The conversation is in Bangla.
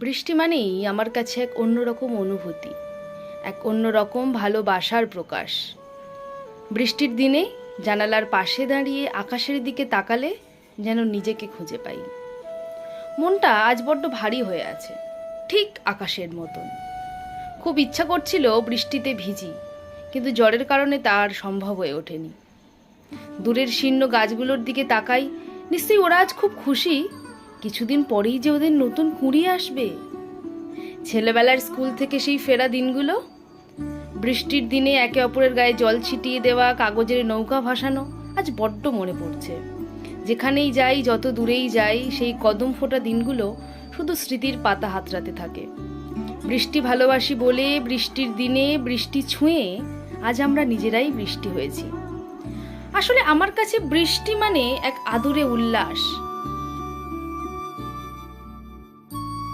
বৃষ্টি মানেই আমার কাছে এক অন্যরকম অনুভূতি, এক অন্যরকম ভালোবাসার প্রকাশ। বৃষ্টির দিনে জানালার পাশে দাঁড়িয়ে আকাশের দিকে তাকালে যেন নিজেকে খুঁজে পাই। মনটা আজ বড্ড ভারী হয়ে আছে, ঠিক আকাশের মতন। খুব ইচ্ছা করছিল বৃষ্টিতে ভিজি, কিন্তু জ্বরের কারণে তার সম্ভব হয়ে ওঠেনি। দূরের শীর্ণ গাছগুলোর দিকে তাকাই, নিশ্চয়ই ওরা আজ খুব খুশি। কিছুদিন পরেই যে ওদের নতুন কুঁড়ি আসবে। ছেলেবেলার স্কুল থেকে সেই ফেরা দিনগুলো, বৃষ্টির দিনে একে অপরের গায়ে জল ছিটিয়ে দেওয়া, কাগজের নৌকা ভাসানো আজ বড্ড মনে পড়ছে। যেখানেই যাই, যত দূরেই যাই, সেই কদম ফোটা দিনগুলো শুধু স্মৃতির পাতা হাতড়াতে থাকে। বৃষ্টি ভালোবাসি বলে বৃষ্টির দিনে বৃষ্টি ছুঁয়ে আজ আমরা নিজেরাই বৃষ্টি হয়েছি। আসলে আমার কাছে বৃষ্টি মানে এক আদুরে উল্লাস,